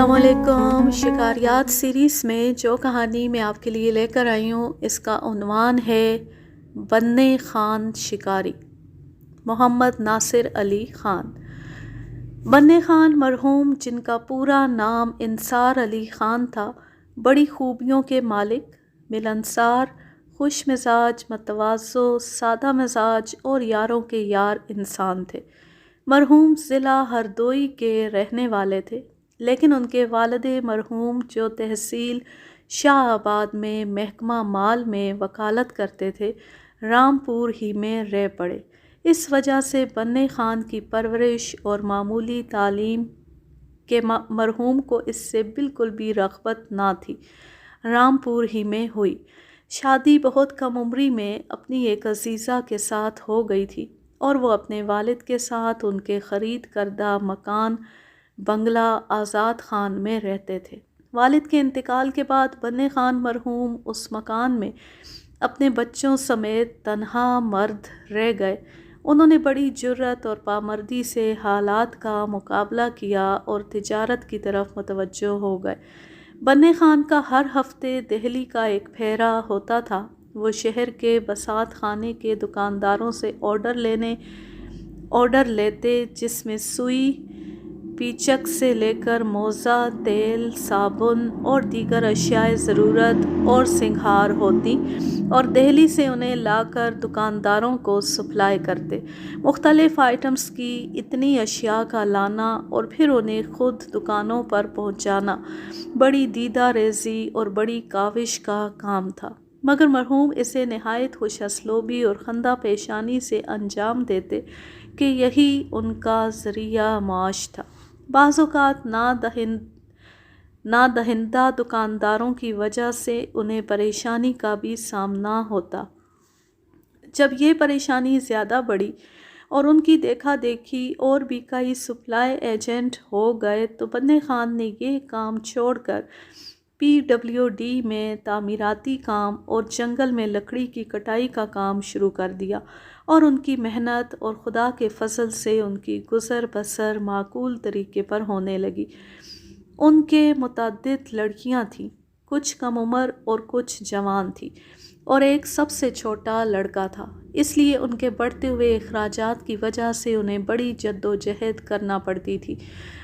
السلام علیکم۔ شکاریات سیریز میں جو کہانی میں آپ کے لیے لے کر آئی ہوں اس کا عنوان ہے بننے خان شکاری، محمد ناصر علی خان۔ بننے خان مرحوم، جن کا پورا نام انصار علی خان تھا، بڑی خوبیوں کے مالک، ملنسار، خوش مزاج، متواضع، سادہ مزاج اور یاروں کے یار انسان تھے۔ مرحوم ضلع ہردوئی کے رہنے والے تھے، لیکن ان کے والد مرحوم جو تحصیل شاہ آباد میں محکمہ مال میں وکالت کرتے تھے، رامپور ہی میں رہ پڑے۔ اس وجہ سے بننے خان کی پرورش اور معمولی تعلیم کے مرحوم کو اس سے بالکل بھی رغبت نہ تھی، رامپور ہی میں ہوئی۔ شادی بہت کم عمری میں اپنی ایک عزیزہ کے ساتھ ہو گئی تھی اور وہ اپنے والد کے ساتھ ان کے خرید کردہ مکان بنگلہ آزاد خان میں رہتے تھے۔ والد کے انتقال کے بعد بننے خان مرحوم اس مکان میں اپنے بچوں سمیت تنہا مرد رہ گئے۔ انہوں نے بڑی جرأت اور پامردی سے حالات کا مقابلہ کیا اور تجارت کی طرف متوجہ ہو گئے۔ بننے خان کا ہر ہفتے دہلی کا ایک پھیرا ہوتا تھا۔ وہ شہر کے بساط خانے کے دکانداروں سے آرڈر لیتے، جس میں سوئی، پیچک سے لے کر موزہ، تیل، صابن اور دیگر اشیاء ضرورت اور سنگھار ہوتی، اور دہلی سے انہیں لا کر دکانداروں کو سپلائی کرتے۔ مختلف آئٹمز کی اتنی اشیاء کا لانا اور پھر انہیں خود دکانوں پر پہنچانا بڑی دیدہ ریزی اور بڑی کاوش کا کام تھا، مگر مرحوم اسے نہایت خوش اسلوبی اور خندہ پیشانی سے انجام دیتے کہ یہی ان کا ذریعہ معاش تھا۔ بعض اوقات نادہندہ دکانداروں کی وجہ سے انہیں پریشانی کا بھی سامنا ہوتا۔ جب یہ پریشانی زیادہ بڑھی اور ان کی دیکھا دیکھی اور بھی کئی سپلائی ایجنٹ ہو گئے تو بننے خان نے یہ کام چھوڑ کر PWD میں تعمیراتی کام اور جنگل میں لکڑی کی کٹائی کا کام شروع کر دیا، اور ان کی محنت اور خدا کے فضل سے ان کی گزر بسر معقول طریقے پر ہونے لگی۔ ان کے متعدد لڑکیاں تھیں، کچھ کم عمر اور کچھ جوان تھیں، اور ایک سب سے چھوٹا لڑکا تھا۔ اس لیے ان کے بڑھتے ہوئے اخراجات کی وجہ سے انہیں بڑی جدوجہد کرنا پڑتی تھی۔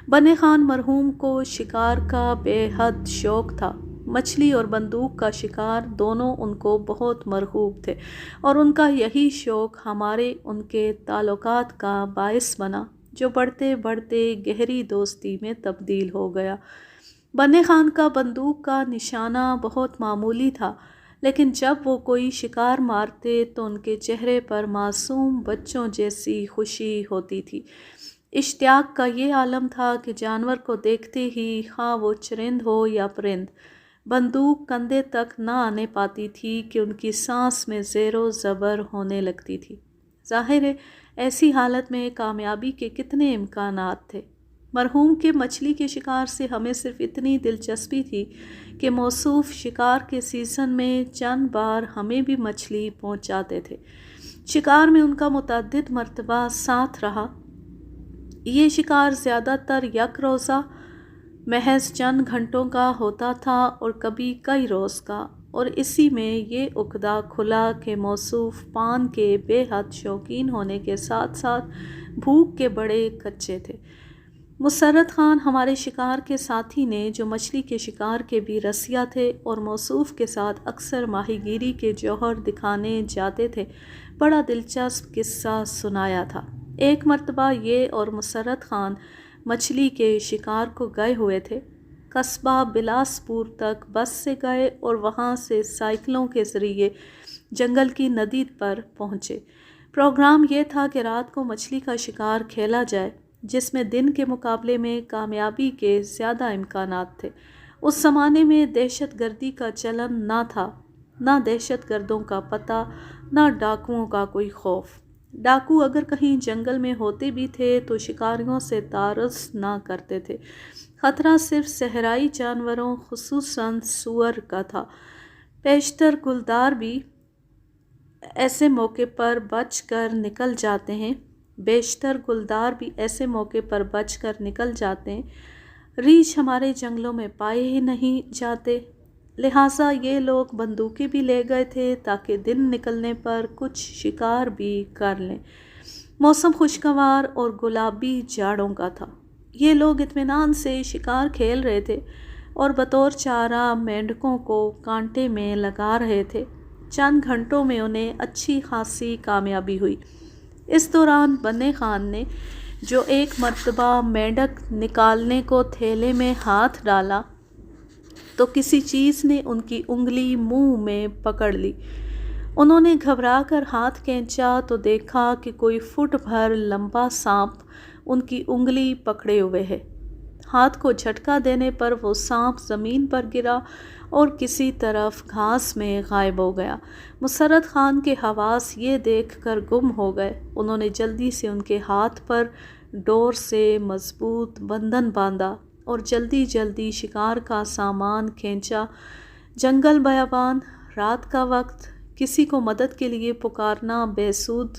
بننے خان مرحوم کو شکار کا بے حد شوق تھا۔ مچھلی اور بندوق کا شکار دونوں ان کو بہت مرغوب تھے، اور ان کا یہی شوق ہمارے ان کے تعلقات کا باعث بنا، جو بڑھتے بڑھتے گہری دوستی میں تبدیل ہو گیا۔ بننے خان کا بندوق کا نشانہ بہت معمولی تھا، لیکن جب وہ کوئی شکار مارتے تو ان کے چہرے پر معصوم بچوں جیسی خوشی ہوتی تھی۔ اشتیاق کا یہ عالم تھا کہ جانور کو دیکھتے ہی، خواہ وہ چرند ہو یا پرند، بندوق کندھے تک نہ آنے پاتی تھی کہ ان کی سانس میں زیر و زبر ہونے لگتی تھی۔ ظاہر ہے ایسی حالت میں کامیابی کے کتنے امکانات تھے۔ مرحوم کے مچھلی کے شکار سے ہمیں صرف اتنی دلچسپی تھی کہ موصوف شکار کے سیزن میں چند بار ہمیں بھی مچھلی پہنچاتے تھے۔ شکار میں ان کا متعدد مرتبہ ساتھ رہا۔ یہ شکار زیادہ تر یک روزہ، محض چند گھنٹوں کا ہوتا تھا اور کبھی کئی روز کا، اور اسی میں یہ عقدہ کھلا کہ موصوف پان کے بے حد شوقین ہونے کے ساتھ ساتھ بھوک کے بڑے کچے تھے۔ مسرت خان ہمارے شکار کے ساتھی نے، جو مچھلی کے شکار کے بھی رسیا تھے اور موصوف کے ساتھ اکثر ماہی گیری کے جوہر دکھانے جاتے تھے، بڑا دلچسپ قصہ سنایا تھا۔ ایک مرتبہ یہ اور مسرت خان مچھلی کے شکار کو گئے ہوئے تھے۔ قصبہ بلاسپور تک بس سے گئے اور وہاں سے سائیکلوں کے ذریعے جنگل کی ندی پر پہنچے۔ پروگرام یہ تھا کہ رات کو مچھلی کا شکار کھیلا جائے، جس میں دن کے مقابلے میں کامیابی کے زیادہ امکانات تھے۔ اس زمانے میں دہشت گردی کا چلن نہ تھا، نہ دہشت گردوں کا پتہ، نہ ڈاکوؤں کا کوئی خوف۔ ڈاکو اگر کہیں جنگل میں ہوتے بھی تھے تو شکاریوں سے تعرض نہ کرتے تھے۔ خطرہ صرف صحرائی جانوروں، خصوصاً سور کا تھا۔ بیشتر گلدار بھی ایسے موقع پر بچ کر نکل جاتے ہیں۔ ریچھ ہمارے جنگلوں میں پائے ہی نہیں جاتے، لہٰذا یہ لوگ بندوقیں بھی لے گئے تھے تاکہ دن نکلنے پر کچھ شکار بھی کر لیں۔ موسم خوشگوار اور گلابی جاڑوں کا تھا۔ یہ لوگ اطمینان سے شکار کھیل رہے تھے اور بطور چارہ مینڈکوں کو کانٹے میں لگا رہے تھے۔ چند گھنٹوں میں انہیں اچھی خاصی کامیابی ہوئی۔ اس دوران بنے خان نے جو ایک مرتبہ مینڈک نکالنے کو تھیلے میں ہاتھ ڈالا تو کسی چیز نے ان کی انگلی منہ میں پکڑ لی۔ انہوں نے گھبرا کر ہاتھ کھینچا تو دیکھا کہ کوئی فٹ بھر لمبا سانپ ان کی انگلی پکڑے ہوئے ہے۔ ہاتھ کو جھٹکا دینے پر وہ سانپ زمین پر گرا اور کسی طرف گھاس میں غائب ہو گیا۔ مسرت خان کے حواس یہ دیکھ کر گم ہو گئے۔ انہوں نے جلدی سے ان کے ہاتھ پر ڈور سے مضبوط بندھن باندھا اور جلدی جلدی شکار کا سامان کھینچا۔ جنگل بیابان، رات کا وقت، کسی کو مدد کے لیے پکارنا بے سود،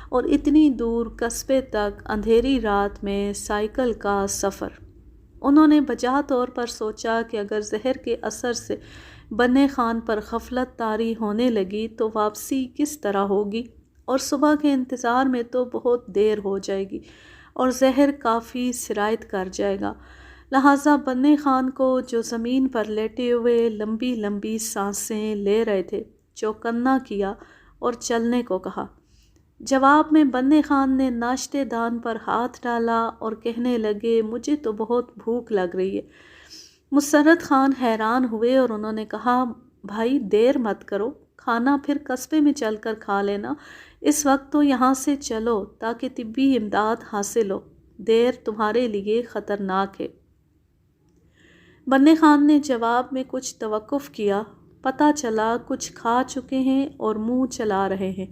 اور اتنی دور قصبے تک اندھیری رات میں سائیکل کا سفر۔ انہوں نے بجا طور پر سوچا کہ اگر زہر کے اثر سے بنے خان پر غفلت طاری ہونے لگی تو واپسی کس طرح ہوگی، اور صبح کے انتظار میں تو بہت دیر ہو جائے گی اور زہر کافی سرایت کر جائے گا۔ لہٰذا بنے خان کو، جو زمین پر لیٹے ہوئے لمبی لمبی سانسیں لے رہے تھے، چوکنا کیا اور چلنے کو کہا۔ جواب میں بنے خان نے ناشتے دان پر ہاتھ ڈالا اور کہنے لگے، مجھے تو بہت بھوک لگ رہی ہے۔ مسرت خان حیران ہوئے اور انہوں نے کہا، بھائی دیر مت کرو، کھانا پھر قصبے میں چل کر کھا لینا، اس وقت تو یہاں سے چلو تاکہ طبی امداد حاصل ہو، دیر تمہارے لیے خطرناک ہے۔ بنے خان نے جواب میں کچھ توقف کیا، پتہ چلا کچھ کھا چکے ہیں اور منہ چلا رہے ہیں۔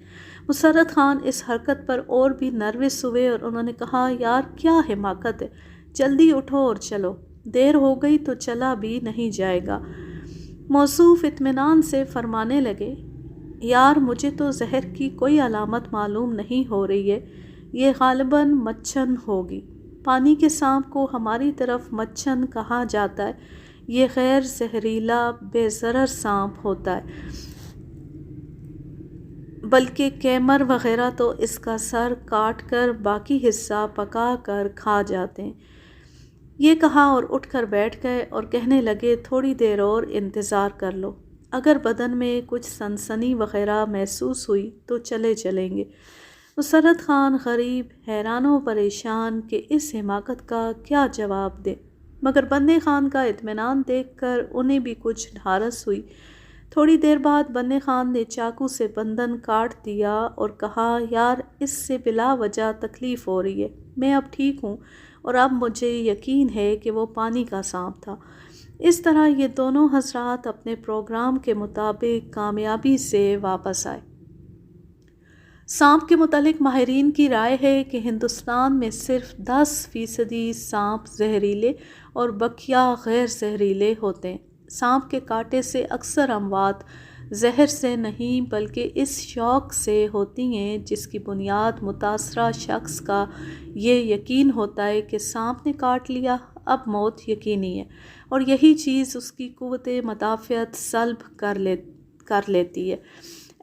مسرت خان اس حرکت پر اور بھی نروس ہوئے اور انہوں نے کہا، یار کیا حماقت ہے، جلدی اٹھو اور چلو، دیر ہو گئی تو چلا بھی نہیں جائے گا۔ موصوف اطمینان سے فرمانے لگے، یار مجھے تو زہر کی کوئی علامت معلوم نہیں ہو رہی ہے، یہ غالباً مچھن ہوگی۔ پانی کے سانپ کو ہماری طرف مچھن کہا جاتا ہے، یہ غیر زہریلا بے ضرر سانپ ہوتا ہے، بلکہ کیمر وغیرہ تو اس کا سر کاٹ کر باقی حصہ پکا کر کھا جاتے ہیں۔ یہ کہا اور اٹھ کر بیٹھ گئے اور کہنے لگے، تھوڑی دیر اور انتظار کر لو، اگر بدن میں کچھ سنسنی وغیرہ محسوس ہوئی تو چلے چلیں گے۔ مسرت خان غریب، حیران و پریشان کہ اس حماقت کا کیا جواب دے، مگر بنے خان کا اطمینان دیکھ کر انہیں بھی کچھ ڈھارس ہوئی۔ تھوڑی دیر بعد بنے خان نے چاقو سے بندھن کاٹ دیا اور کہا، یار اس سے بلا وجہ تکلیف ہو رہی ہے، میں اب ٹھیک ہوں اور اب مجھے یقین ہے کہ وہ پانی کا سانپ تھا۔ اس طرح یہ دونوں حضرات اپنے پروگرام کے مطابق کامیابی سے واپس آئے۔ سانپ کے متعلق ماہرین کی رائے ہے کہ ہندوستان میں صرف 10% سانپ زہریلے اور بقیہ غیر زہریلے ہوتے ہیں۔ سانپ کے کاٹے سے اکثر اموات زہر سے نہیں بلکہ اس شوق سے ہوتی ہیں جس کی بنیاد متاثرہ شخص کا یہ یقین ہوتا ہے کہ سانپ نے کاٹ لیا، اب موت یقینی ہے، اور یہی چیز اس کی قوت مدافعت سلب کر لیتی ہے۔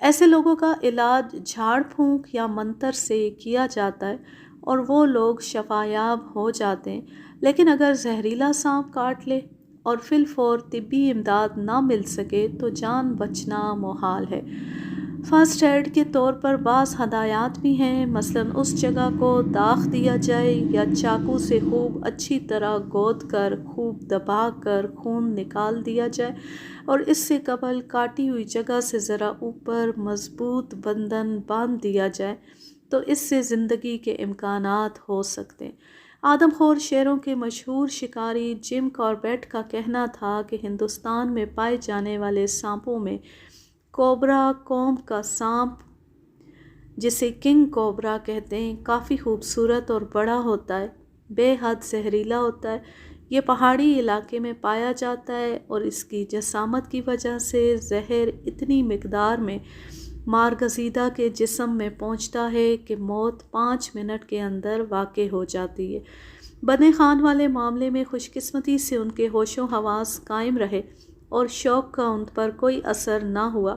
ایسے لوگوں کا علاج جھاڑ پھونک یا منتر سے کیا جاتا ہے اور وہ لوگ شفایاب ہو جاتے ہیں، لیکن اگر زہریلا سانپ کاٹ لے اور فی الفور طبی امداد نہ مل سکے تو جان بچنا محال ہے۔ فرسٹ ایڈ کے طور پر بعض ہدایات بھی ہیں، مثلاً اس جگہ کو داغ دیا جائے یا چاقو سے خوب اچھی طرح گود کر خوب دبا کر خون نکال دیا جائے اور اس سے قبل کاٹی ہوئی جگہ سے ذرا اوپر مضبوط بندھن باندھ دیا جائے تو اس سے زندگی کے امکانات ہو سکتے ہیں۔ آدم خور شیروں کے مشہور شکاری جم کاربیٹ کا کہنا تھا کہ ہندوستان میں پائے جانے والے سانپوں میں کوبرا قوم کا سانپ، جسے کنگ کوبرا کہتے ہیں، کافی خوبصورت اور بڑا ہوتا ہے، بے حد زہریلا ہوتا ہے۔ یہ پہاڑی علاقے میں پایا جاتا ہے اور اس کی جسامت کی وجہ سے زہر اتنی مقدار میں مارگزیدہ کے جسم میں پہنچتا ہے کہ موت 5 منٹ کے اندر واقع ہو جاتی ہے۔ بنے خان والے معاملے میں خوش قسمتی سے ان کے ہوش و حواس قائم رہے اور شوق کا ان پر کوئی اثر نہ ہوا،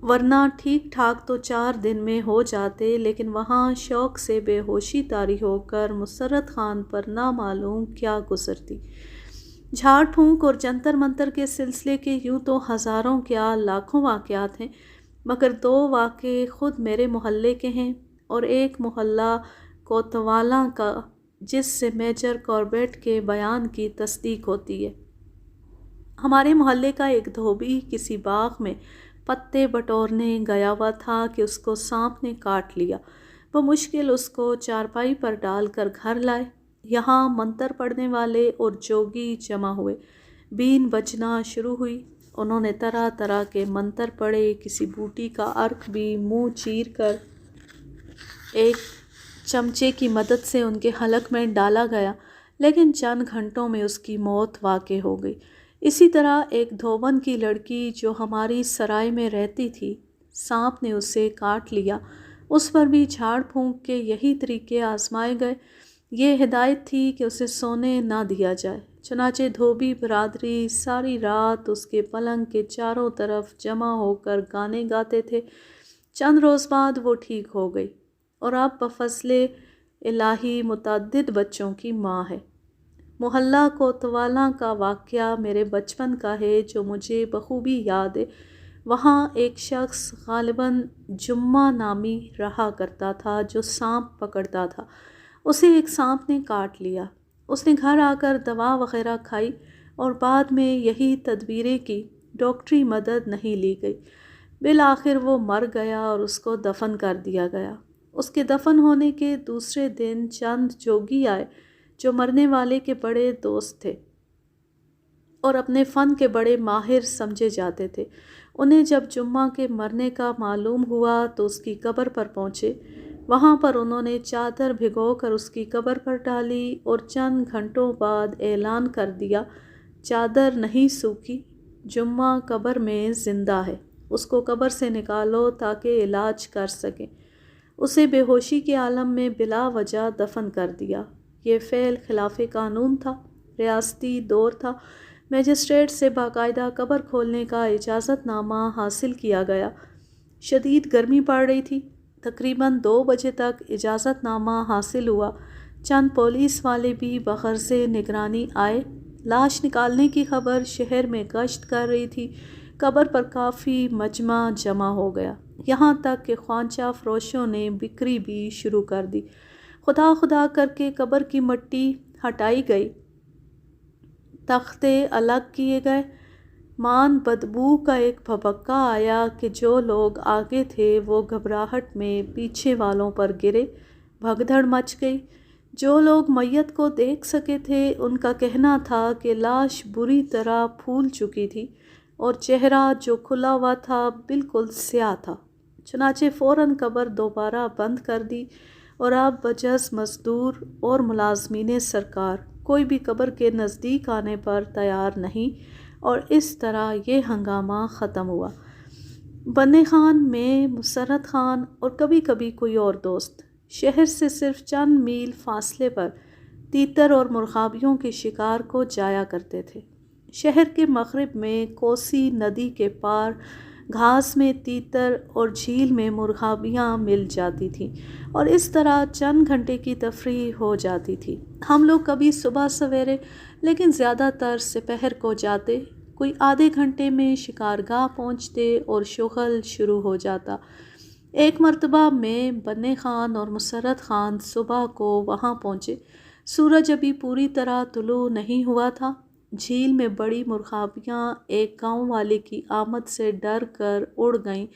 ورنہ ٹھیک ٹھاک تو 4 دن میں ہو جاتے، لیکن وہاں شوق سے بے ہوشی طاری ہو کر مسرت خان پر نامعلوم کیا گزرتی۔ جھاڑ پھونک اور جنتر منتر کے سلسلے کے یوں تو ہزاروں کیا لاکھوں واقعات ہیں، مگر 2 واقعے خود میرے محلے کے ہیں اور ایک محلہ کوتوالاں کا، جس سے میجر کوربیٹ کے بیان کی تصدیق ہوتی ہے۔ ہمارے محلے کا ایک دھوبی کسی باغ میں پتے بٹورنے گیا ہوا تھا کہ اس کو سانپ نے کاٹ لیا۔ وہ مشکل اس کو چارپائی پر ڈال کر گھر لائے۔ یہاں منتر پڑھنے والے اور جوگی جمع ہوئے، بین بجنا شروع ہوئی۔ انہوں نے طرح طرح کے منتر پڑھے، کسی بوٹی کا عرق بھی منہ چیر کر ایک چمچے کی مدد سے ان کے حلق میں ڈالا گیا، لیکن چند گھنٹوں میں اس کی موت واقع ہو گئی۔ اسی طرح ایک دھوبن کی لڑکی جو ہماری سرائے میں رہتی تھی، سانپ نے اسے کاٹ لیا، اس پر بھی جھاڑ پھونک کے یہی طریقے آزمائے گئے۔ یہ ہدایت تھی کہ اسے سونے نہ دیا جائے، چنانچہ دھوبی برادری ساری رات اس کے پلنگ کے چاروں طرف جمع ہو کر گانے گاتے تھے۔ چند روز بعد وہ ٹھیک ہو گئی اور اب بفضل الہی متعدد بچوں کی ماں ہے۔ محلہ کوتوالاں کا واقعہ میرے بچپن کا ہے جو مجھے بخوبی یاد ہے۔ وہاں ایک شخص غالباً جمعہ نامی رہا کرتا تھا جو سانپ پکڑتا تھا۔ اسے ایک سانپ نے کاٹ لیا۔ اس نے گھر آ کر دوا وغیرہ کھائی اور بعد میں یہی تدبیریں کی، ڈاکٹری مدد نہیں لی گئی۔ بالآخر وہ مر گیا اور اس کو دفن کر دیا گیا۔ اس کے دفن ہونے کے دوسرے دن چند جوگی آئے جو مرنے والے کے بڑے دوست تھے اور اپنے فن کے بڑے ماہر سمجھے جاتے تھے۔ انہیں جب جمعہ کے مرنے کا معلوم ہوا تو اس کی قبر پر پہنچے۔ وہاں پر انہوں نے چادر بھگو کر اس کی قبر پر ڈالی اور چند گھنٹوں بعد اعلان کر دیا، چادر نہیں سوکھی، جمعہ قبر میں زندہ ہے، اس کو قبر سے نکالو تاکہ علاج کر سکیں۔ اسے بے ہوشی کے عالم میں بلا وجہ دفن کر دیا۔ یہ فعل خلاف قانون تھا، ریاستی دور تھا۔ میجسٹریٹ سے باقاعدہ قبر کھولنے کا اجازت نامہ حاصل کیا گیا۔ شدید گرمی پڑ رہی تھی۔ تقریباً 2 بجے تک اجازت نامہ حاصل ہوا۔ چند پولیس والے بھی بغرض نگرانی آئے۔ لاش نکالنے کی خبر شہر میں گشت کر رہی تھی۔ قبر پر کافی مجمع جمع ہو گیا، یہاں تک کہ خوانچہ فروشوں نے بکری بھی شروع کر دی۔ خدا خدا کر کے قبر کی مٹی ہٹائی گئی، تختے الگ کیے گئے۔ مان بدبو کا ایک بھبکا آیا کہ جو لوگ آگے تھے وہ گھبراہٹ میں پیچھے والوں پر گرے، بھگدڑ مچ گئی۔ جو لوگ میت کو دیکھ سکے تھے ان کا کہنا تھا کہ لاش بری طرح پھول چکی تھی اور چہرہ جو کھلا ہوا تھا بالکل سیاہ تھا۔ چنانچہ فوراً قبر دوبارہ بند کر دی اور اب بجز مزدور اور ملازمین سرکار کوئی بھی قبر کے نزدیک آنے پر تیار نہیں، اور اس طرح یہ ہنگامہ ختم ہوا۔ بنے خان، میں، مسرت خان اور کبھی کبھی کوئی اور دوست شہر سے صرف چند میل فاصلے پر تیتر اور مرغابیوں کے شکار کو جایا کرتے تھے۔ شہر کے مغرب میں کوسی ندی کے پار گھاس میں تیتر اور جھیل میں مرغابیاں مل جاتی تھیں اور اس طرح چند گھنٹے کی تفریح ہو جاتی تھی۔ ہم لوگ کبھی صبح سویرے لیکن زیادہ تر سپہر کو جاتے، کوئی آدھے گھنٹے میں شکارگاہ پہنچتے اور شغل شروع ہو جاتا۔ ایک مرتبہ میں، بنے خان اور مسرت خان صبح کو وہاں پہنچے۔ سورج ابھی پوری طرح طلوع نہیں ہوا تھا۔ جھیل میں بڑی مرغابیاں ایک گاؤں والے کی آمد سے ڈر کر اڑ گئیں۔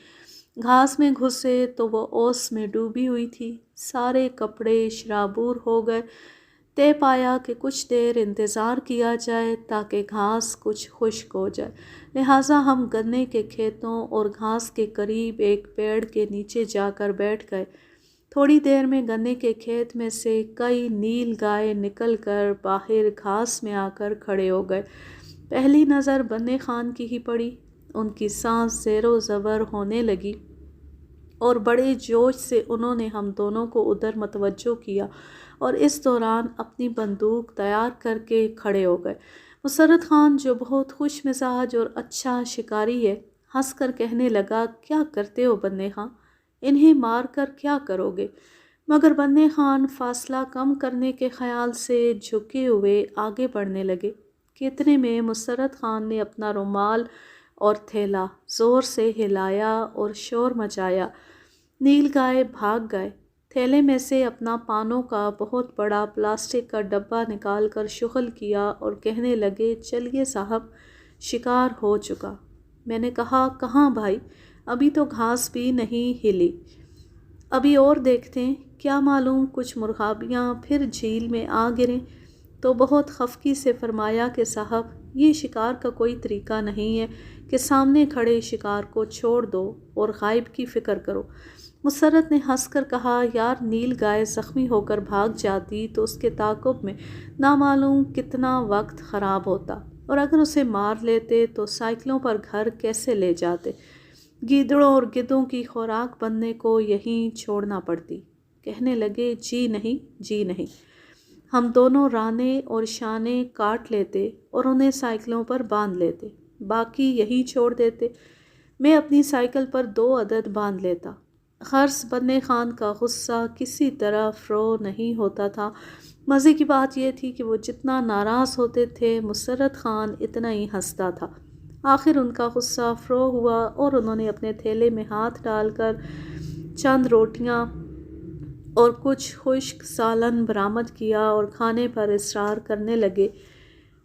گھاس میں گھسے تو وہ اوس میں ڈوبی ہوئی تھی۔ سارے کپڑے شرابور ہو گئے۔ طے پایا کہ کچھ دیر انتظار کیا جائے تاکہ گھاس کچھ خشک ہو جائے، لہٰذا ہم گنے کے کھیتوں اور گھاس کے قریب ایک پیڑ کے نیچے جا کر بیٹھ گئے۔ تھوڑی دیر میں گنے کے کھیت میں سے کئی نیل گائے نکل کر باہر گھاس میں آ کر کھڑے ہو گئے۔ پہلی نظر بنے خان کی ہی پڑی۔ ان کی سانس زیر و زبر ہونے لگی اور بڑے جوش سے انہوں نے ہم دونوں کو ادھر متوجہ کیا اور اس دوران اپنی بندوق تیار کر کے کھڑے ہو گئے۔ مسرت خان جو بہت خوش مزاج اور اچھا شکاری ہے، ہنس کر کہنے لگا، کیا کرتے ہو بندے خان؟ انہیں مار کر کیا کرو گے؟ مگر بندے خان فاصلہ کم کرنے کے خیال سے جھکے ہوئے آگے بڑھنے لگے کہ اتنے میں مسرت خان نے اپنا رومال اور تھیلا زور سے ہلایا اور شور مچایا۔ نیل گائے بھاگ گئے۔ تھیلے میں سے اپنا پانوں کا بہت بڑا پلاسٹک کا ڈبہ نکال کر شغل کیا اور کہنے لگے، چلیے صاحب، شکار ہو چکا۔ میں نے کہا، کہاں بھائی؟ ابھی تو گھاس بھی نہیں ہلی، ابھی اور دیکھتے ہیں، کیا معلوم کچھ مرغابیاں پھر جھیل میں آ گریں۔ تو بہت خفگی سے فرمایا کہ صاحب، یہ شکار کا کوئی طریقہ نہیں ہے کہ سامنے کھڑے شکار کو چھوڑ دو اور غائب کی فکر کرو۔ مسرت نے ہنس کر کہا، یار، نیل گائے زخمی ہو کر بھاگ جاتی تو اس کے تعاقب میں نامعلوم کتنا وقت خراب ہوتا، اور اگر اسے مار لیتے تو سائیکلوں پر گھر کیسے لے جاتے؟ گیدڑوں اور گدھوں کی خوراک بننے کو یہیں چھوڑنا پڑتی۔ کہنے لگے، جی نہیں، جی نہیں، ہم دونوں رانے اور شانے کاٹ لیتے اور انہیں سائیکلوں پر باندھ لیتے، باقی یہیں چھوڑ دیتے۔ میں اپنی سائیکل پر 2 عدد باندھ لیتا۔ غرض بندے خان کا غصہ کسی طرح فرو نہیں ہوتا تھا۔ مزے کی بات یہ تھی کہ وہ جتنا ناراض ہوتے تھے، مسرت خان اتنا ہی ہنستا تھا۔ آخر ان کا غصہ فرو ہوا اور انہوں نے اپنے تھیلے میں ہاتھ ڈال کر چند روٹیاں اور کچھ خشک سالن برآمد کیا اور کھانے پر اصرار کرنے لگے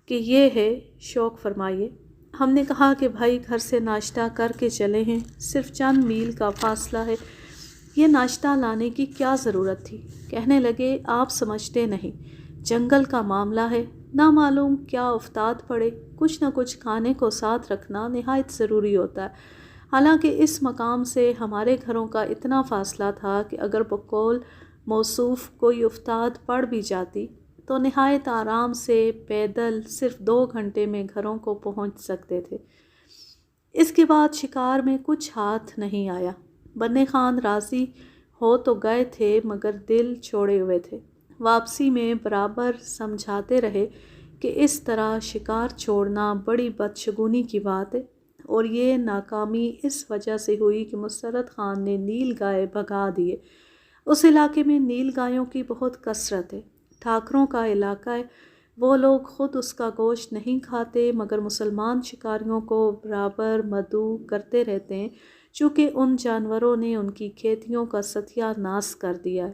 کہ یہ ہے، شوق فرمائیے۔ ہم نے کہا کہ بھائی، گھر سے ناشتہ کر کے چلے ہیں، صرف چند میل کا فاصلہ ہے، یہ ناشتہ لانے کی کیا ضرورت تھی؟ کہنے لگے، آپ سمجھتے نہیں، جنگل کا معاملہ ہے، نامعلوم کیا افتاد پڑے، کچھ نہ کچھ کھانے کو ساتھ رکھنا نہایت ضروری ہوتا ہے۔ حالانکہ اس مقام سے ہمارے گھروں کا اتنا فاصلہ تھا کہ اگر بقول موصوف کوئی افتاد پڑ بھی جاتی تو نہایت آرام سے پیدل صرف 2 گھنٹے میں گھروں کو پہنچ سکتے تھے۔ اس کے بعد شکار میں کچھ ہاتھ نہیں آیا۔ بندے خان راضی ہو تو گئے تھے مگر دل چھوڑے ہوئے تھے۔ واپسی میں برابر سمجھاتے رہے کہ اس طرح شکار چھوڑنا بڑی بدشگونی کی بات ہے، اور یہ ناکامی اس وجہ سے ہوئی کہ مسرت خان نے نیل گائے بھگا دیے۔ اس علاقے میں نیل گایوں کی بہت کثرت ہے، ٹھاکروں کا علاقہ ہے، وہ لوگ خود اس کا گوشت نہیں کھاتے مگر مسلمان شکاریوں کو برابر مدعو کرتے رہتے ہیں، چونکہ ان جانوروں نے ان کی کھیتیوں کا ستیہ ناش کر دیا ہے۔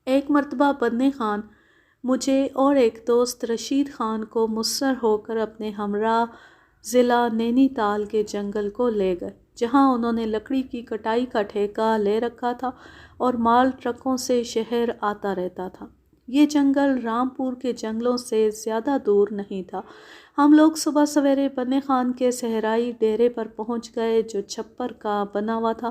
ایک مرتبہ بندے خان مجھے اور ایک دوست رشید خان کو مصر ہو کر اپنے ہمراہ ضلع نینی تال کے جنگل کو لے گئے، جہاں انہوں نے لکڑی کی کٹائی کا ٹھیکہ لے رکھا تھا اور مال ٹرکوں سے شہر آتا رہتا تھا۔ یہ جنگل رامپور کے جنگلوں سے زیادہ دور نہیں تھا۔ ہم لوگ صبح سویرے بندے خان کے صحرائی ڈیرے پر پہنچ گئے، جو چھپر کا بنا ہوا تھا،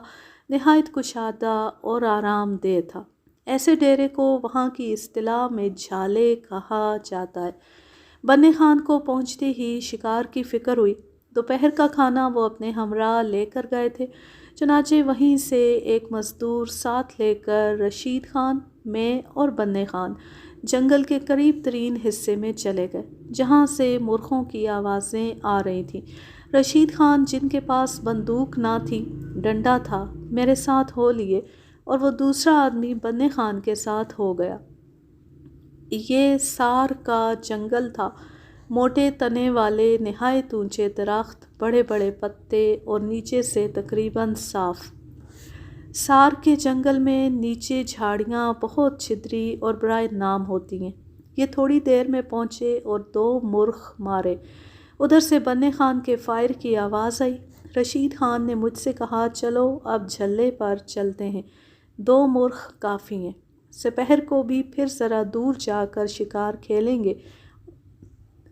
نہایت کشادہ اور آرام دہ تھا۔ ایسے ڈیرے کو وہاں کی اصطلاح میں جھالے کہا جاتا ہے۔ بندے خان کو پہنچتے ہی شکار کی فکر ہوئی۔ دوپہر کا کھانا وہ اپنے ہمراہ لے کر گئے تھے، چنانچہ وہیں سے ایک مزدور ساتھ لے کر رشید خان، میں اور بندے خان جنگل کے قریب ترین حصے میں چلے گئے، جہاں سے مرغوں کی آوازیں آ رہی تھیں۔ رشید خان، جن کے پاس بندوق نہ تھی، ڈنڈا تھا، میرے ساتھ ہو لیے اور وہ دوسرا آدمی بندے خان کے ساتھ ہو گیا۔ یہ سار کا جنگل تھا، موٹے تنے والے نہایت اونچے درخت، بڑے بڑے پتے اور نیچے سے تقریباً صاف۔ سار کے جنگل میں نیچے جھاڑیاں بہت چھدری اور برائے نام ہوتی ہیں۔ یہ تھوڑی دیر میں پہنچے اور 2 مرغ مارے۔ ادھر سے بندے خان کے فائر کی آواز آئی۔ رشید خان نے مجھ سے کہا، چلو اب جھلے پر چلتے ہیں، 2 مرغ کافی ہیں، سپہر کو بھی پھر ذرا دور جا کر شکار کھیلیں گے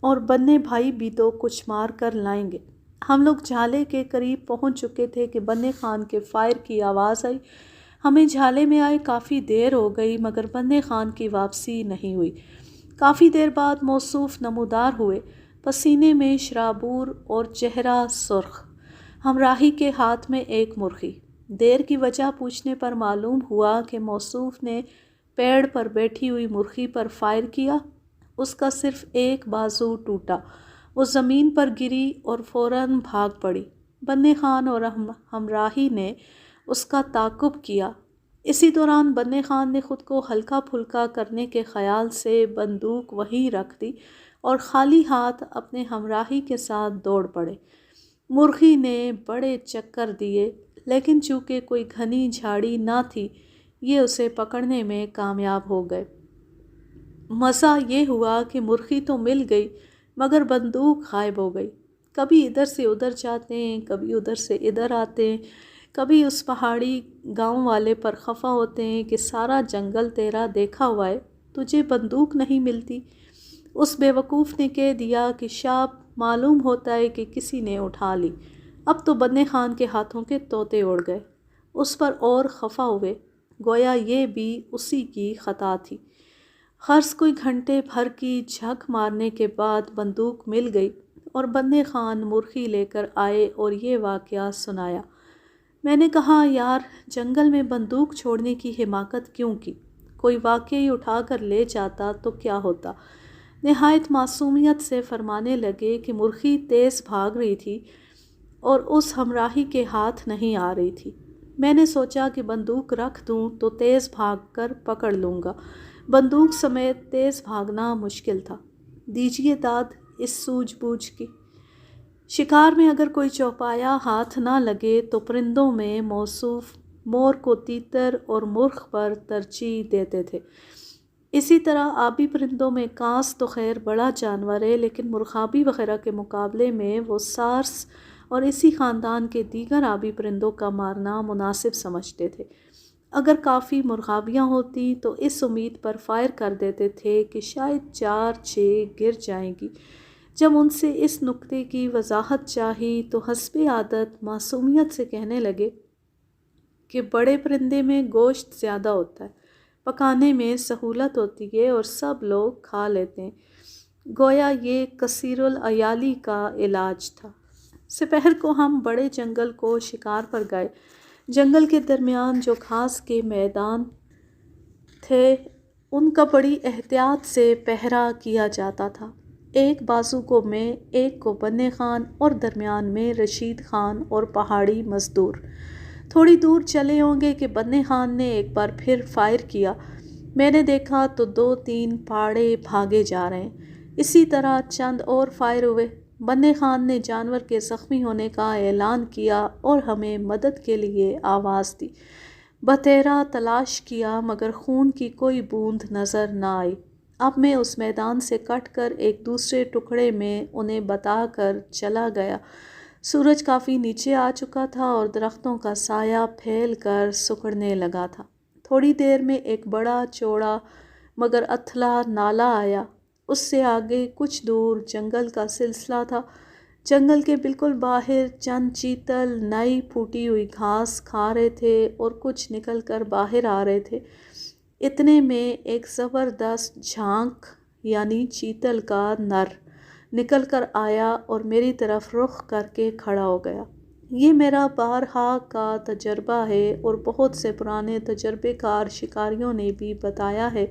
اور بننے بھائی بھی تو کچھ مار کر لائیں گے۔ ہم لوگ جھالے کے قریب پہنچ چکے تھے کہ بندے خان کے فائر کی آواز آئی۔ ہمیں جھالے میں آئے کافی دیر ہو گئی مگر بندے خان کی واپسی نہیں ہوئی۔ کافی دیر بعد موصوف نمودار ہوئے، پسینے میں شرابور اور چہرہ سرخ، ہمراہی کے ہاتھ میں ایک مرغی۔ دیر کی وجہ پوچھنے پر معلوم ہوا کہ موصوف نے پیڑ پر بیٹھی ہوئی مرغی پر فائر کیا۔ اس کا صرف ایک بازو ٹوٹا، وہ زمین پر گری اور فوراً بھاگ پڑی۔ بننے خان اور ہمراہی نے اس کا تعاقب کیا۔ اسی دوران بننے خان نے خود کو ہلکا پھلکا کرنے کے خیال سے بندوق وہیں رکھ دی اور خالی ہاتھ اپنے ہمراہی کے ساتھ دوڑ پڑے۔ مرغی نے بڑے چکر دیے، لیکن چونکہ کوئی گھنی جھاڑی نہ تھی، یہ اسے پکڑنے میں کامیاب ہو گئے۔ مزہ یہ ہوا کہ مرغی تو مل گئی مگر بندوق غائب ہو گئی۔ کبھی ادھر سے ادھر جاتے ہیں، کبھی ادھر سے ادھر آتے ہیں، کبھی اس پہاڑی گاؤں والے پر خفا ہوتے ہیں کہ سارا جنگل تیرا دیکھا ہوا ہے، تجھے بندوق نہیں ملتی۔ اس بیوقوف نے کہہ دیا کہ شاپ معلوم ہوتا ہے کہ کسی نے اٹھا لی۔ اب تو بننے خان کے ہاتھوں کے طوطے اڑ گئے۔ اس پر اور خفا ہوئے، گویا یہ بھی اسی کی خطا تھی۔ غرض کوئی گھنٹے بھر کی جھک مارنے کے بعد بندوق مل گئی اور بننے خان مرغی لے کر آئے اور یہ واقعہ سنایا۔ میں نے کہا، یار جنگل میں بندوق چھوڑنے کی حماقت کیوں کی؟ کوئی واقعی اٹھا کر لے جاتا تو کیا ہوتا؟ نہایت معصومیت سے فرمانے لگے کہ مرغی تیز بھاگ رہی تھی اور اس ہمراہی کے ہاتھ نہیں آ رہی تھی۔ میں نے سوچا کہ بندوق رکھ دوں تو تیز بھاگ کر پکڑ لوں گا۔ بندوق سمیت تیز بھاگنا مشکل تھا۔ دیجیے داد اس سوجھ بوجھ کی۔ شکار میں اگر کوئی چوپایا ہاتھ نہ لگے تو پرندوں میں موصوف مور کو تیتر اور مرغ پر ترجیح دیتے تھے۔ اسی طرح آبی پرندوں میں کانس تو خیر بڑا جانور ہے، لیکن مرغابی وغیرہ کے مقابلے میں وہ سارس اور اسی خاندان کے دیگر آبی پرندوں کا مارنا مناسب سمجھتے تھے۔ اگر کافی مرغابیاں ہوتی تو اس امید پر فائر کر دیتے تھے کہ شاید 4-6 گر جائیں گی۔ جب ان سے اس نکتے کی وضاحت چاہی تو حسب عادت معصومیت سے کہنے لگے کہ بڑے پرندے میں گوشت زیادہ ہوتا ہے، پکانے میں سہولت ہوتی ہے اور سب لوگ کھا لیتے ہیں۔ گویا یہ کثیر العیالی کا علاج تھا۔ سپہر کو ہم بڑے جنگل کو شکار پر گئے۔ جنگل کے درمیان جو گھاس کے میدان تھے ان کا بڑی احتیاط سے پہرا کیا جاتا تھا۔ ایک بازو کو میں، ایک کو بننے خان اور درمیان میں رشید خان اور پہاڑی مزدور۔ تھوڑی دور چلے ہوں گے کہ بننے خان نے ایک بار پھر فائر کیا۔ میں نے دیکھا تو 2-3 پاڑے بھاگے جا رہے ہیں۔ اسی طرح چند اور فائر ہوئے۔ بننے خان نے جانور کے زخمی ہونے کا اعلان کیا اور ہمیں مدد کے لیے آواز دی۔ بتیرا تلاش کیا مگر خون کی کوئی بوند نظر نہ آئی۔ اب میں اس میدان سے کٹ کر ایک دوسرے ٹکڑے میں انہیں بتا کر چلا گیا۔ سورج کافی نیچے آ چکا تھا اور درختوں کا سایہ پھیل کر سکڑنے لگا تھا۔ تھوڑی دیر میں ایک بڑا چوڑا مگر اتھلا نالا آیا۔ اس سے آگے کچھ دور جنگل کا سلسلہ تھا۔ جنگل کے بالکل باہر چند چیتل نئی پھوٹی ہوئی گھاس کھا رہے تھے اور کچھ نکل کر باہر آ رہے تھے۔ اتنے میں ایک زبردست جھانک یعنی چیتل کا نر نکل کر آیا اور میری طرف رخ کر کے کھڑا ہو گیا۔ یہ میرا بارہا کا تجربہ ہے اور بہت سے پرانے تجربے کار شکاریوں نے بھی بتایا ہے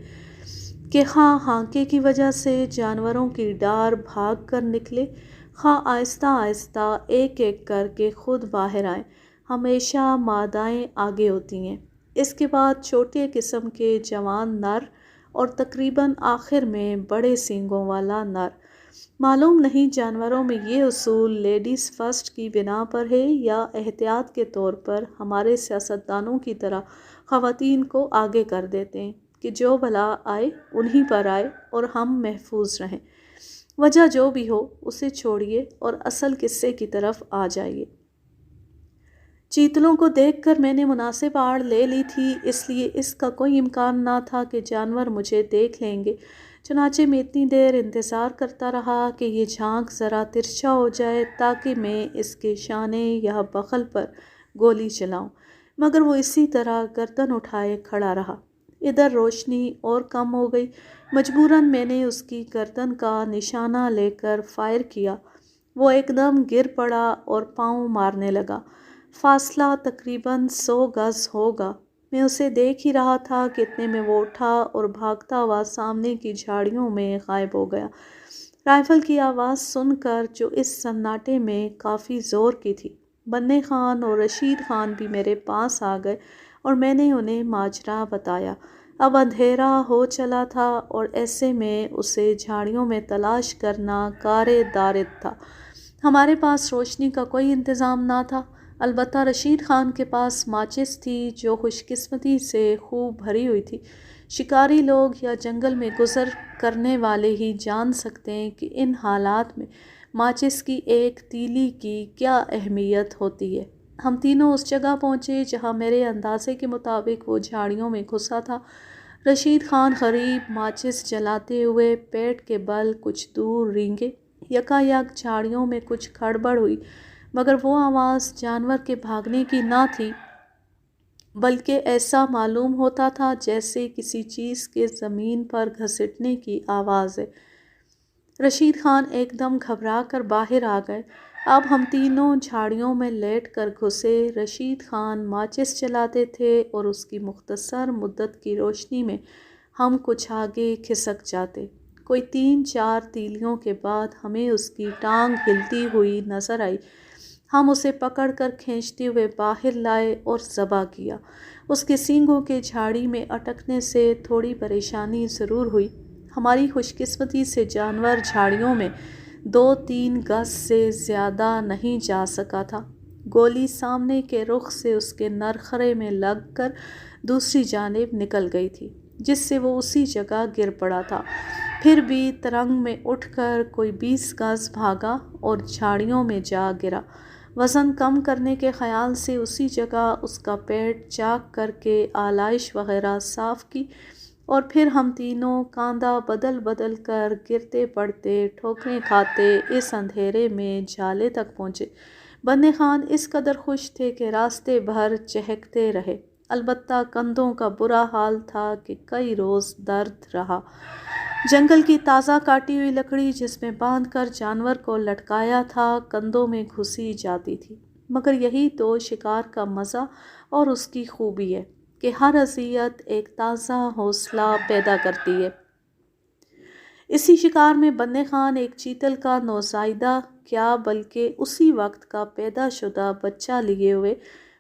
کہ خواہ ہانکے کی وجہ سے جانوروں کی ڈار بھاگ کر نکلے، خواہ آہستہ آہستہ ایک ایک کر کے خود باہر آئیں، ہمیشہ مادائیں آگے ہوتی ہیں۔ اس کے بعد چھوٹے قسم کے جوان نر اور تقریباً آخر میں بڑے سینگوں والا نر۔ معلوم نہیں جانوروں میں یہ اصول لیڈیز فرسٹ کی بنا پر ہے یا احتیاط کے طور پر ہمارے سیاستدانوں کی طرح خواتین کو آگے کر دیتے ہیں کہ جو بلا آئے انہی پر آئے اور ہم محفوظ رہیں۔ وجہ جو بھی ہو اسے چھوڑیے اور اصل قصے کی طرف آ جائیے۔ چیتلوں کو دیکھ کر میں نے مناسب آڑ لے لی تھی، اس لیے اس کا کوئی امکان نہ تھا کہ جانور مجھے دیکھ لیں گے۔ چنانچہ میں اتنی دیر انتظار کرتا رہا کہ یہ جھانک ذرا ترچھا ہو جائے تاکہ میں اس کے شانے یا بغل پر گولی چلاؤں، مگر وہ اسی طرح گردن اٹھائے کھڑا رہا۔ ادھر روشنی اور کم ہو گئی۔ مجبوراً میں نے اس کی گردن کا نشانہ لے کر فائر کیا۔ وہ ایک دم گر پڑا اور پاؤں مارنے لگا۔ فاصلہ تقریباً 100 گز ہوگا۔ میں اسے دیکھ ہی رہا تھا کہ اتنے میں وہ اٹھا اور بھاگتا ہوا سامنے کی جھاڑیوں میں غائب ہو گیا۔ رائفل کی آواز سن کر جو اس سناٹے میں کافی زور کی تھی، بننے خان اور رشید خان بھی میرے پاس آ گئے اور میں نے انہیں ماجرا بتایا۔ اب اندھیرا ہو چلا تھا اور ایسے میں اسے جھاڑیوں میں تلاش کرنا کار دارد تھا۔ ہمارے پاس روشنی کا کوئی انتظام نہ تھا، البتہ رشید خان کے پاس ماچس تھی جو خوش قسمتی سے خوب بھری ہوئی تھی۔ شکاری لوگ یا جنگل میں گزر کرنے والے ہی جان سکتے ہیں کہ ان حالات میں ماچس کی ایک تیلی کی کیا اہمیت ہوتی ہے۔ ہم تینوں اس جگہ پہنچے جہاں میرے اندازے کے مطابق وہ جھاڑیوں میں گھسا تھا۔ رشید خان غریب ماچس جلاتے ہوئے پیٹ کے بل کچھ دور رینگے۔ یکا یک جھاڑیوں میں کچھ کھڑبڑ ہوئی، مگر وہ آواز جانور کے بھاگنے کی نہ تھی، بلکہ ایسا معلوم ہوتا تھا جیسے کسی چیز کے زمین پر گھسٹنے کی آواز ہے۔ رشید خان ایک دم گھبرا کر باہر آ گئے۔ اب ہم تینوں جھاڑیوں میں لیٹ کر گھسے۔ رشید خان ماچس جلاتے تھے اور اس کی مختصر مدت کی روشنی میں ہم کچھ آگے کھسک جاتے۔ کوئی 3-4 تیلیوں کے بعد ہمیں اس کی ٹانگ ہلتی ہوئی نظر آئی۔ ہم اسے پکڑ کر کھینچتے ہوئے باہر لائے اور ذبح کیا۔ اس کے سینگوں کے جھاڑی میں اٹکنے سے تھوڑی پریشانی ضرور ہوئی۔ ہماری خوش قسمتی سے جانور جھاڑیوں میں 2-3 گز سے زیادہ نہیں جا سکا تھا۔ گولی سامنے کے رخ سے اس کے نرخرے میں لگ کر دوسری جانب نکل گئی تھی، جس سے وہ اسی جگہ گر پڑا تھا۔ پھر بھی ترنگ میں اٹھ کر کوئی 20 گز بھاگا اور جھاڑیوں میں جا گرا۔ وزن کم کرنے کے خیال سے اسی جگہ اس کا پیٹ چاک کر کے آلائش وغیرہ صاف کی اور پھر ہم تینوں کاندھا بدل بدل کر گرتے پڑتے ٹھوکریں کھاتے اس اندھیرے میں جالے تک پہنچے۔ بننے خان اس قدر خوش تھے کہ راستے بھر چہکتے رہے، البتہ کندھوں کا برا حال تھا کہ کئی روز درد رہا۔ جنگل کی تازہ کاٹی ہوئی لکڑی جس میں باندھ کر جانور کو لٹکایا تھا کندھوں میں گھسی جاتی تھی، مگر یہی تو شکار کا مزہ اور اس کی خوبی ہے کہ ہر اذیت ایک تازہ حوصلہ پیدا کرتی ہے۔ اسی شکار میں بننے خان ایک چیتل کا نوزائیدہ کیا بلکہ اسی وقت کا پیدا شدہ بچہ لیے ہوئے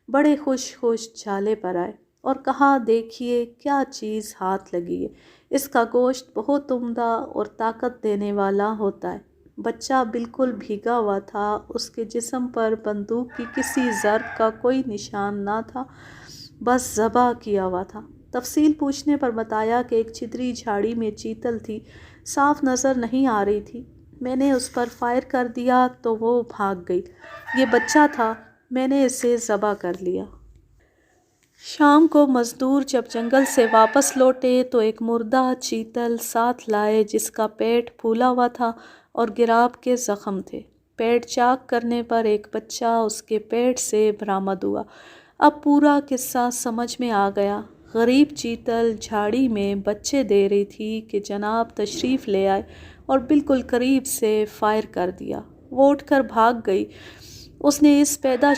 بڑے خوش خوش جالے پر آئے اور کہا، دیکھیے کیا چیز ہاتھ لگی ہے، اس کا گوشت بہت عمدہ اور طاقت دینے والا ہوتا ہے۔ بچہ بالکل بھیگا ہوا تھا، اس کے جسم پر بندوق کی کسی ضرب کا کوئی نشان نہ تھا، بس ذبح کیا ہوا تھا۔ تفصیل پوچھنے پر بتایا کہ ایک چھتری جھاڑی میں چیتل تھی، صاف نظر نہیں آ رہی تھی۔ میں نے اس پر فائر کر دیا تو وہ بھاگ گئی۔ یہ بچہ تھا، میں نے اسے ذبح کر لیا۔ شام کو مزدور جب جنگل سے واپس لوٹے تو ایک مردہ چیتل ساتھ لائے جس کا پیٹ پھولا ہوا تھا اور گراب کے زخم تھے۔ پیٹ چاک کرنے پر ایک بچہ اس کے پیٹ سے برآمد ہوا۔ اب پورا قصہ سمجھ میں آ گیا۔ غریب چیتل جھاڑی میں بچے دے رہی تھی کہ جناب تشریف لے آئے اور بالکل قریب سے فائر کر دیا۔ وہ اٹھ کر بھاگ گئی۔ انہوں نے اس پیدا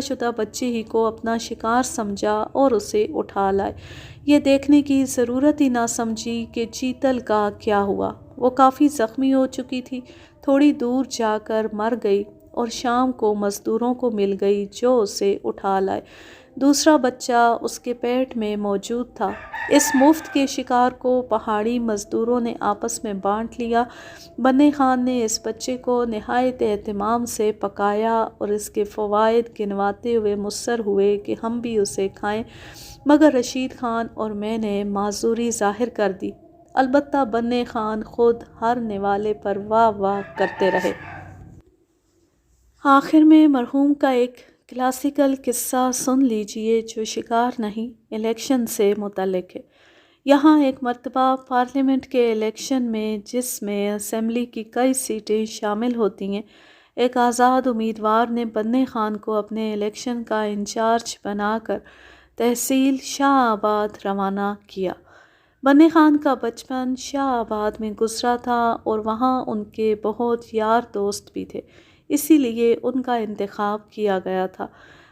شدہ بچے ہی کو اپنا شکار سمجھا اور اسے اٹھا لائے۔ یہ دیکھنے کی ضرورت ہی نہ سمجھی کہ چیتل کا کیا ہوا۔ وہ کافی زخمی ہو چکی تھی، تھوڑی دور جا کر مر گئی اور شام کو مزدوروں کو مل گئی جو اسے اٹھا لائے۔ دوسرا بچہ اس کے پیٹ میں موجود تھا۔ اس مفت کے شکار کو پہاڑی مزدوروں نے آپس میں بانٹ لیا۔ بننے خان نے اس بچے کو نہایت اہتمام سے پکایا اور اس کے فوائد گنواتے ہوئے مصر ہوئے کہ ہم بھی اسے کھائیں، مگر رشید خان اور میں نے معذوری ظاہر کر دی۔ البتہ بننے خان خود ہر نوالے پر واہ واہ کرتے رہے۔ آخر میں مرحوم کا ایک کلاسیکل قصہ سن لیجئے جو شکار نہیں، الیکشن سے متعلق ہے۔ یہاں ایک مرتبہ پارلیمنٹ کے الیکشن میں، جس میں اسمبلی کی کئی سیٹیں شامل ہوتی ہیں، ایک آزاد امیدوار نے بننے خان کو اپنے الیکشن کا انچارج بنا کر تحصیل شاہ آباد روانہ کیا۔ بننے خان کا بچپن شاہ آباد میں گزرا تھا اور وہاں ان کے بہت یار دوست بھی تھے۔ اسی لیے ان کا انتخاب کیا گیا تھا۔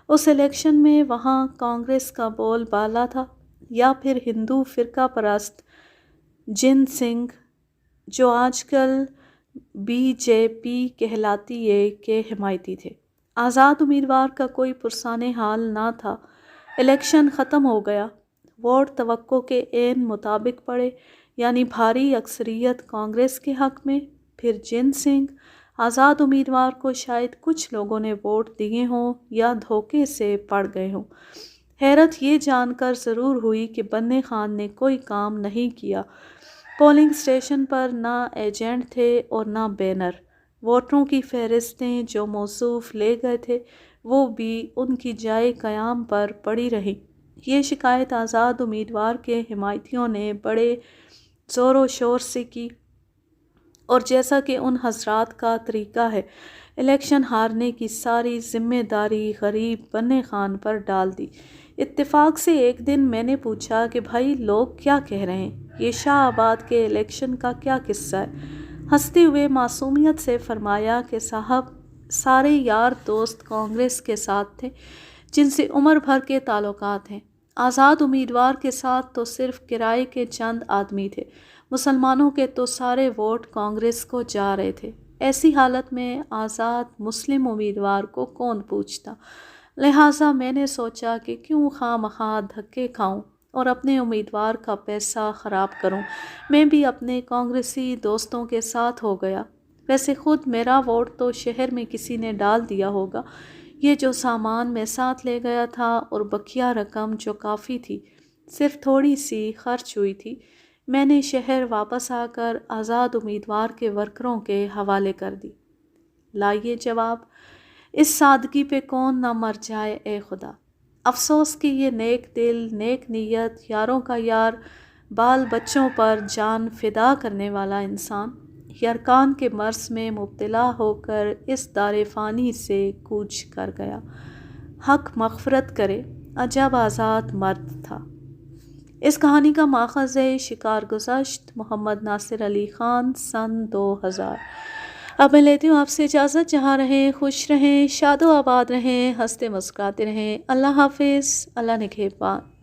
اس الیکشن میں وہاں کانگریس کا بول بالا تھا یا پھر ہندو فرقہ پرست جن سنگھ، جو آج کل BJP کہلاتی ہے، کے حمایتی تھے۔ آزاد امیدوار کا کوئی پرسان حال نہ تھا۔ الیکشن ختم ہو گیا، ووٹ توقع کے عین مطابق پڑے، یعنی بھاری اکثریت کانگریس کے حق میں۔ پھر جن سنگھ آزاد امیدوار کو شاید کچھ لوگوں نے ووٹ دیے ہوں یا دھوکے سے پڑ گئے ہوں۔ حیرت یہ جان کر ضرور ہوئی کہ بننے خان نے کوئی کام نہیں کیا۔ پولنگ اسٹیشن پر نہ ایجنٹ تھے اور نہ بینر۔ ووٹروں کی فہرستیں جو موصوف لے گئے تھے وہ بھی ان کی جائے قیام پر پڑی رہیں۔ یہ شکایت آزاد امیدوار کے حمایتیوں نے بڑے زور و شور سے کی، اور جیسا کہ ان حضرات کا طریقہ ہے، الیکشن ہارنے کی ساری ذمہ داری غریب بننے خان پر ڈال دی۔ اتفاق سے ایک دن میں نے پوچھا کہ بھائی لوگ کیا کہہ رہے ہیں، یہ شاہ آباد کے الیکشن کا کیا قصہ ہے؟ ہنستے ہوئے معصومیت سے فرمایا کہ صاحب، سارے یار دوست کانگریس کے ساتھ تھے جن سے عمر بھر کے تعلقات ہیں۔ آزاد امیدوار کے ساتھ تو صرف کرائے کے چند آدمی تھے، مسلمانوں کے تو سارے ووٹ کانگریس کو جا رہے تھے۔ ایسی حالت میں آزاد مسلم امیدوار کو کون پوچھتا؟ لہٰذا میں نے سوچا کہ کیوں خواہ مخواہ دھکے کھاؤں اور اپنے امیدوار کا پیسہ خراب کروں۔ میں بھی اپنے کانگریسی دوستوں کے ساتھ ہو گیا۔ ویسے خود میرا ووٹ تو شہر میں کسی نے ڈال دیا ہوگا۔ یہ جو سامان میں ساتھ لے گیا تھا اور بقیہ رقم جو کافی تھی، صرف تھوڑی سی خرچ ہوئی تھی، میں نے شہر واپس آ کر آزاد امیدوار کے ورکروں کے حوالے کر دی۔ لائیے جواب، اس سادگی پہ کون نہ مر جائے اے خدا۔ افسوس کہ یہ نیک دل، نیک نیت، یاروں کا یار، بال بچوں پر جان فدا کرنے والا انسان یرکان کے مرض میں مبتلا ہو کر اس دار فانی سے کوچ کر گیا۔ حق مغفرت کرے، عجب آزاد مرد تھا۔ اس کہانی کا ماخذ ہے شکار گزشت، محمد ناصر علی خان، سن 2000۔ اب میں لیتی ہوں آپ سے اجازت۔ جہاں رہیں خوش رہیں، شاد و آباد رہیں، ہنستے مسکراتے رہیں۔ اللہ حافظ، اللہ نگہبان۔